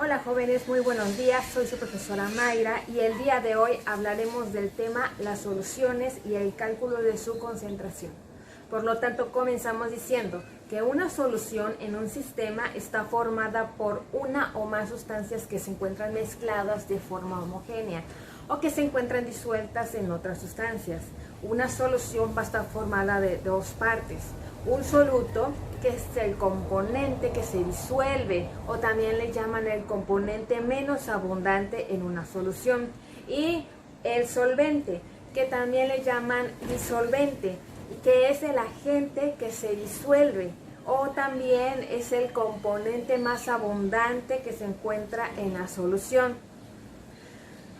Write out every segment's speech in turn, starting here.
Hola jóvenes, muy buenos días, soy su profesora Mayra y el día de hoy hablaremos del tema las soluciones y el cálculo de su concentración. Por lo tanto, comenzamos diciendo que una solución en un sistema está formada por una o más sustancias que se encuentran mezcladas de forma homogénea o que se encuentran disueltas en otras sustancias. Una solución va a estar formada de dos partes. Un soluto, que es el componente que se disuelve, o también le llaman el componente menos abundante en una solución, y el solvente, que también le llaman disolvente, que es el agente que se disuelve, o también es el componente más abundante que se encuentra en la solución.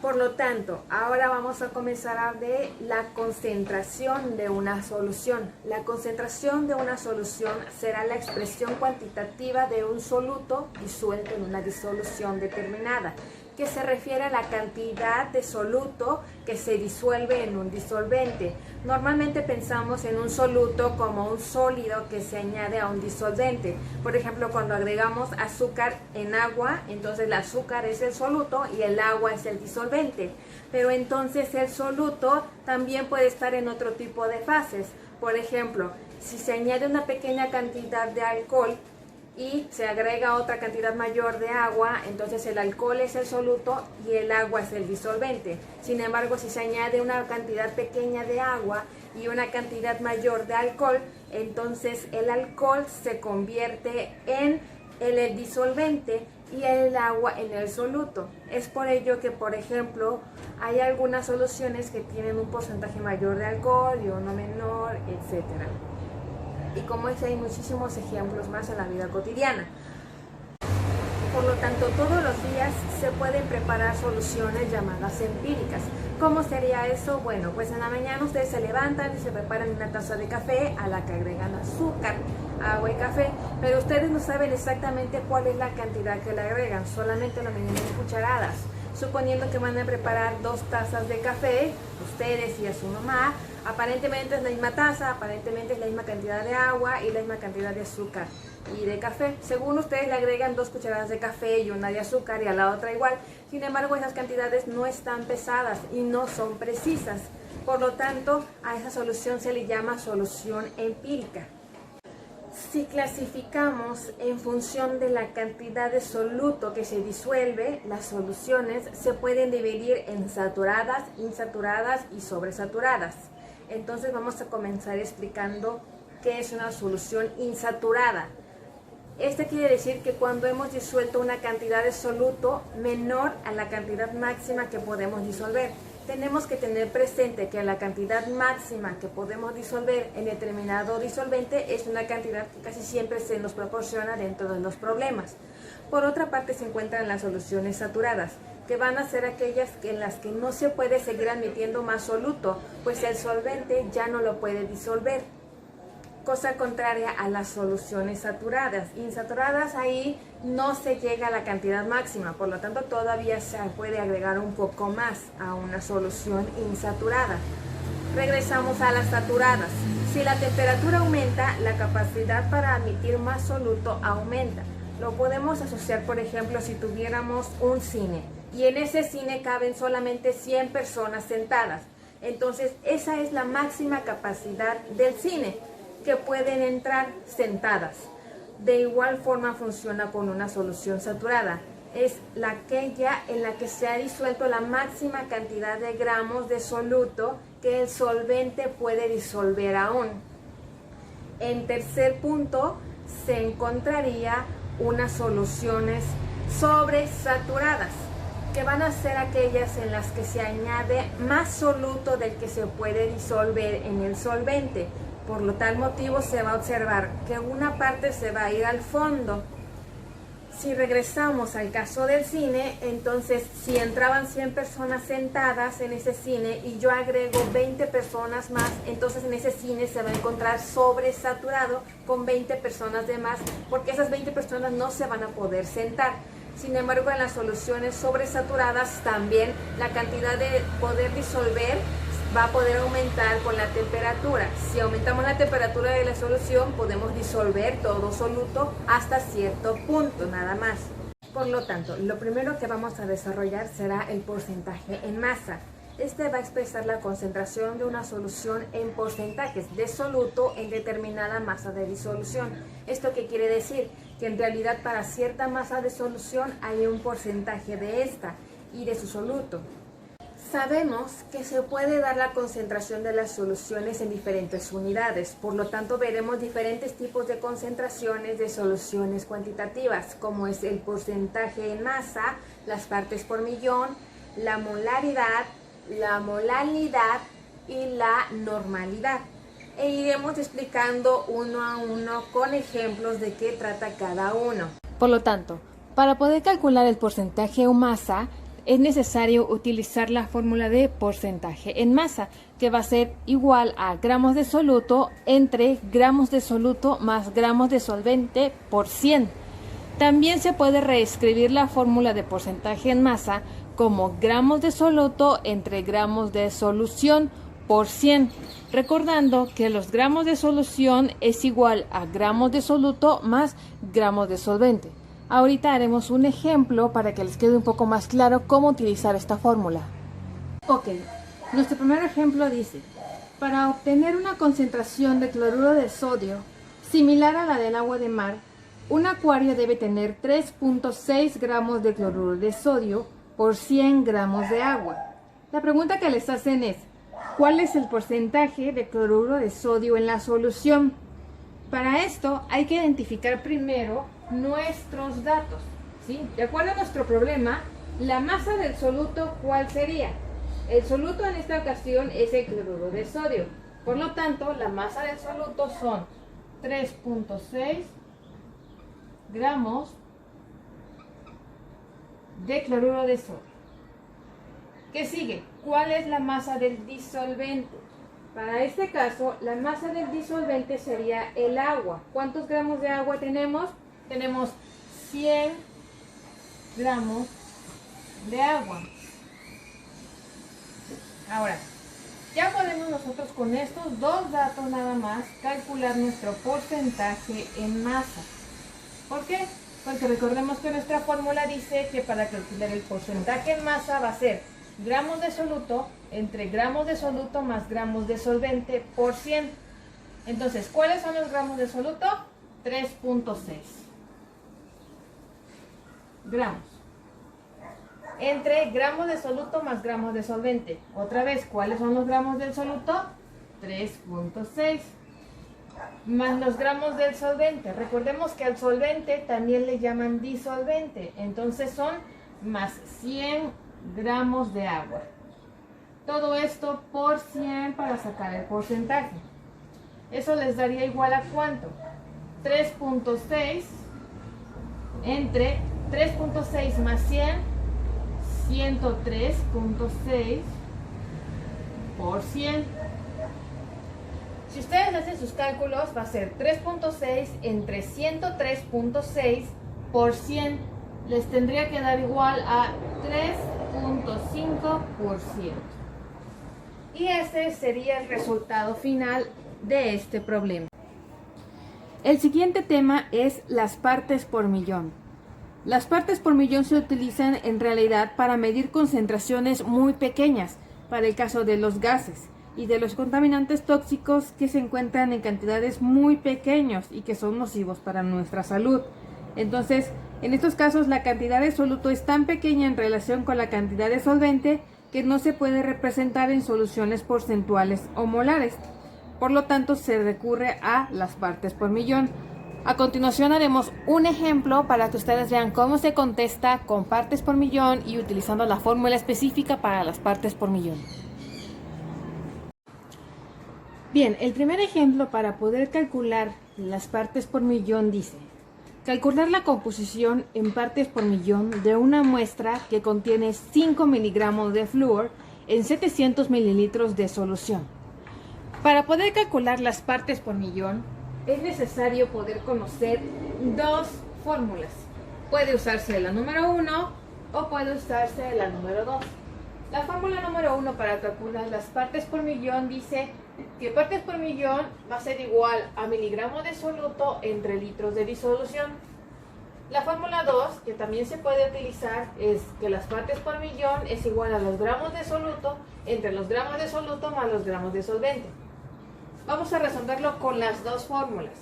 Por lo tanto, ahora vamos a comenzar a hablar de la concentración de una solución. La concentración de una solución será la expresión cuantitativa de un soluto disuelto en una disolución determinada, que se refiere a la cantidad de soluto que se disuelve en un disolvente. Normalmente pensamos en un soluto como un sólido que se añade a un disolvente. Por ejemplo, cuando agregamos azúcar en agua, entonces el azúcar es el soluto y el agua es el disolvente. Pero entonces el soluto también puede estar en otro tipo de fases. Por ejemplo, si se añade una pequeña cantidad de alcohol y se agrega otra cantidad mayor de agua, entonces el alcohol es el soluto y el agua es el disolvente. Sin embargo, si se añade una cantidad pequeña de agua y una cantidad mayor de alcohol, entonces el alcohol se convierte en el disolvente y el agua en el soluto. Es por ello que, por ejemplo, hay algunas soluciones que tienen un porcentaje mayor de alcohol y uno menor, etcétera. Y como es, hay muchísimos ejemplos más en la vida cotidiana. Por lo tanto, todos los días se pueden preparar soluciones llamadas empíricas. ¿Cómo sería eso? Bueno, pues en la mañana ustedes se levantan y se preparan una taza de café a la que agregan azúcar, agua y café, pero ustedes no saben exactamente cuál es la cantidad que le agregan, solamente lo miden en cucharadas. Suponiendo que van a preparar 2 tazas de café, ustedes y a su mamá, aparentemente es la misma taza, aparentemente es la misma cantidad de agua y la misma cantidad de azúcar y de café. Según ustedes le agregan 2 cucharadas de café y una de azúcar y a la otra igual. Sin embargo, esas cantidades no están pesadas y no son precisas. Por lo tanto, a esa solución se le llama solución empírica. Si clasificamos en función de la cantidad de soluto que se disuelve, las soluciones se pueden dividir en saturadas, insaturadas y sobresaturadas. Entonces vamos a comenzar explicando qué es una solución insaturada. Este quiere decir que cuando hemos disuelto una cantidad de soluto menor a la cantidad máxima que podemos disolver. Tenemos que tener presente que la cantidad máxima que podemos disolver en determinado disolvente es una cantidad que casi siempre se nos proporciona dentro de los problemas. Por otra parte se encuentran las soluciones saturadas, que van a ser aquellas en las que no se puede seguir admitiendo más soluto, pues el solvente ya no lo puede disolver. Cosa contraria a las soluciones saturadas. Insaturadas, ahí no se llega a la cantidad máxima, por lo tanto todavía se puede agregar un poco más a una solución insaturada. Regresamos a las saturadas. Si la temperatura aumenta, la capacidad para admitir más soluto aumenta. Lo podemos asociar, por ejemplo, si tuviéramos un cine y en ese cine caben solamente 100 personas sentadas. Entonces esa es la máxima capacidad del cine, que pueden entrar sentadas. De igual forma funciona con una solución saturada. Es aquella en la que se ha disuelto la máxima cantidad de gramos de soluto que el solvente puede disolver aún. En tercer punto se encontraría unas soluciones sobresaturadas, que van a ser aquellas en las que se añade más soluto del que se puede disolver en el solvente. Por lo tal motivo se va a observar que una parte se va a ir al fondo. Si regresamos al caso del cine, entonces si entraban 100 personas sentadas en ese cine y yo agrego 20 personas más, entonces en ese cine se va a encontrar sobresaturado con 20 personas de más, porque esas 20 personas no se van a poder sentar. Sin embargo, en las soluciones sobresaturadas también la cantidad de poder disolver va a poder aumentar con la temperatura. Si aumentamos la temperatura de la solución, podemos disolver todo soluto hasta cierto punto, nada más. Por lo tanto, lo primero que vamos a desarrollar será el porcentaje en masa. Este va a expresar la concentración de una solución en porcentajes de soluto en determinada masa de disolución. ¿Esto qué quiere decir? Que en realidad para cierta masa de solución hay un porcentaje de esta y de su soluto. Sabemos que se puede dar la concentración de las soluciones en diferentes unidades, por lo tanto veremos diferentes tipos de concentraciones de soluciones cuantitativas, como es el porcentaje en masa, las partes por millón, la molaridad, la molalidad y la normalidad. E iremos explicando uno a uno con ejemplos de qué trata cada uno. Por lo tanto, para poder calcular el porcentaje o masa, es necesario utilizar la fórmula de porcentaje en masa, que va a ser igual a gramos de soluto entre gramos de soluto más gramos de solvente por 100. También se puede reescribir la fórmula de porcentaje en masa como gramos de soluto entre gramos de solución por 100, recordando que los gramos de solución es igual a gramos de soluto más gramos de solvente. Ahorita haremos un ejemplo para que les quede un poco más claro cómo utilizar esta fórmula. Ok, nuestro primer ejemplo dice, para obtener una concentración de cloruro de sodio similar a la del agua de mar, un acuario debe tener 3.6 gramos de cloruro de sodio por 100 gramos de agua. La pregunta que les hacen es, ¿cuál es el porcentaje de cloruro de sodio en la solución? Para esto hay que identificar primero nuestros datos, ¿sí? De acuerdo a nuestro problema, la masa del soluto, ¿cuál sería? El soluto en esta ocasión es el cloruro de sodio. Por lo tanto, la masa del soluto son 3.6 gramos de cloruro de sodio. ¿Qué sigue? ¿Cuál es la masa del disolvente? Para este caso, la masa del disolvente sería el agua. ¿Cuántos gramos de agua tenemos? Tenemos 100 gramos de agua. Ahora, ya podemos nosotros con estos dos datos nada más calcular nuestro porcentaje en masa. ¿Por qué? Porque recordemos que nuestra fórmula dice que para calcular el porcentaje en masa va a ser gramos de soluto entre gramos de soluto más gramos de solvente por 100. Entonces, ¿cuáles son los gramos de soluto? 3.6 gramos entre gramos de soluto más gramos de solvente. Otra vez, ¿cuáles son los gramos del soluto? 3.6 más los gramos del solvente. Recordemos que al solvente también le llaman disolvente, entonces son más 100 gramos de agua. Todo esto por 100 para sacar el porcentaje. Eso les daría igual a ¿cuánto? 3.6 entre 3.6 más 100, 103.6 por 100. Si ustedes hacen sus cálculos, va a ser 3.6 entre 103.6 por 100. Les tendría que dar igual a 3.5%. Y ese sería el resultado final de este problema. El siguiente tema es las partes por millón. Las partes por millón se utilizan en realidad para medir concentraciones muy pequeñas, para el caso de los gases y de los contaminantes tóxicos que se encuentran en cantidades muy pequeños y que son nocivos para nuestra salud. Entonces, en estos casos la cantidad de soluto es tan pequeña en relación con la cantidad de solvente que no se puede representar en soluciones porcentuales o molares. Por lo tanto, se recurre a las partes por millón. A continuación haremos un ejemplo para que ustedes vean cómo se contesta con partes por millón y utilizando la fórmula específica para las partes por millón. Bien, el primer ejemplo para poder calcular las partes por millón dice: calcular la composición en partes por millón de una muestra que contiene 5 miligramos de flúor en 700 mililitros de solución. Para poder calcular las partes por millón, es necesario poder conocer dos fórmulas. Puede usarse la número 1 o puede usarse la número 2. La fórmula número 1 para calcular las partes por millón dice que partes por millón va a ser igual a miligramos de soluto entre litros de disolución. La fórmula 2, que también se puede utilizar, es que las partes por millón es igual a los gramos de soluto entre los gramos de soluto más los gramos de solvente. Vamos a resolverlo con las dos fórmulas.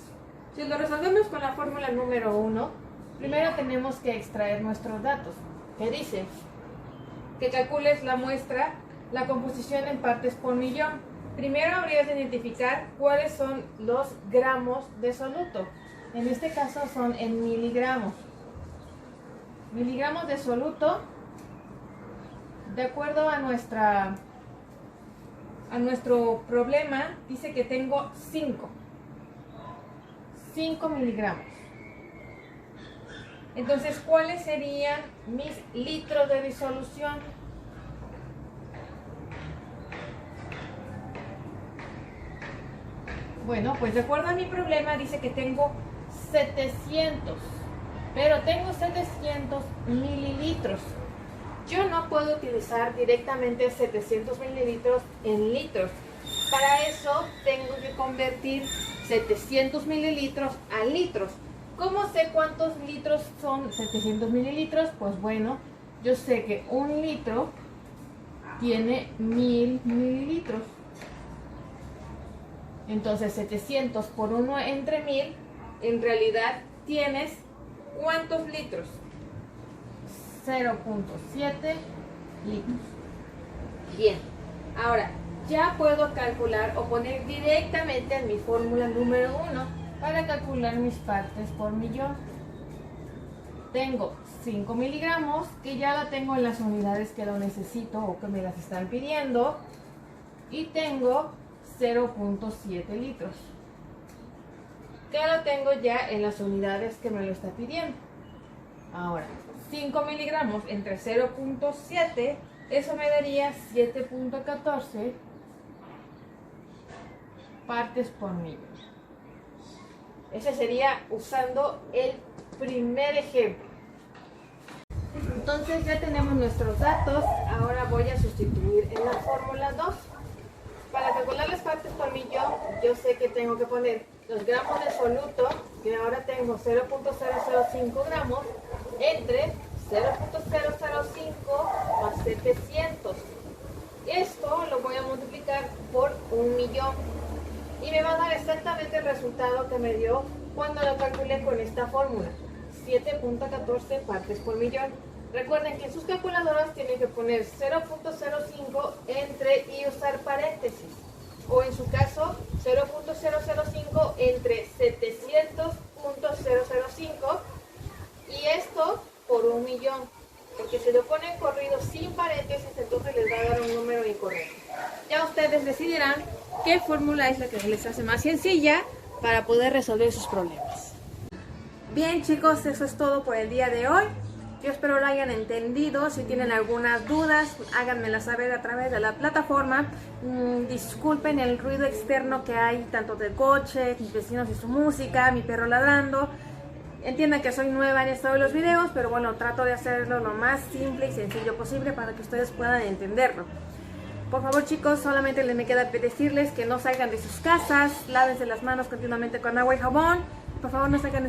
Si lo resolvemos con la fórmula número 1, primero tenemos que extraer nuestros datos, que dice que calcules la muestra, la composición en partes por millón. Primero habrías de identificar cuáles son los gramos de soluto. En este caso son en miligramos. Miligramos de soluto, de acuerdo a nuestro problema, dice que tengo 5 miligramos. Entonces, ¿cuáles serían mis litros de disolución? Bueno, pues de acuerdo a mi problema dice que tengo 700, pero tengo 700 mililitros. Yo no puedo utilizar directamente 700 mililitros en litros. Para eso tengo que convertir 700 mililitros a litros. ¿Cómo sé cuántos litros son 700 mililitros? Pues bueno, yo sé que un litro tiene 1000 mililitros. Entonces 700 por 1 entre 1000, en realidad tienes ¿cuántos litros? 0.7 litros. Bien, ahora ya puedo calcular o poner directamente en mi fórmula número 1 para calcular mis partes por millón. Tengo 5 miligramos, que ya la tengo en las unidades que lo necesito o que me las están pidiendo, y tengo 0.7 litros, que lo tengo ya en las unidades que me lo está pidiendo. Ahora, 5 miligramos entre 0.7, eso me daría 7.14 partes por millón. Ese sería usando el primer ejemplo. Entonces ya tenemos nuestros datos. Ahora voy a sustituir en la fórmula 2. Para calcular las partes por millón, yo sé que tengo que poner los gramos de soluto, que ahora tengo 0.005 gramos, entre 0.005 más 700. Esto lo voy a multiplicar por 1.000.000 y me va a dar exactamente el resultado que me dio cuando lo calculé con esta fórmula, 7.14 partes por millón. Recuerden que en sus calculadoras tienen que poner 0.05 entre y usar paréntesis, o en su caso 0.005 entre 700.005, y esto por 1.000.000, porque si lo ponen corrido sin paréntesis, entonces les va a dar un número incorrecto. Ya ustedes decidirán qué fórmula es la que les hace más sencilla para poder resolver sus problemas. Bien chicos, eso es todo por el día de hoy. Yo espero lo hayan entendido. Si tienen algunas dudas, háganmela saber a través de la plataforma. Disculpen el ruido externo que hay, tanto del coche, mis vecinos y su música, mi perro ladrando. Entiendan que soy nueva en esto de los videos, pero bueno, trato de hacerlo lo más simple y sencillo posible para que ustedes puedan entenderlo. Por favor chicos, solamente me queda decirles que no salgan de sus casas, lávense las manos continuamente con agua y jabón. Por favor, no salgan de sus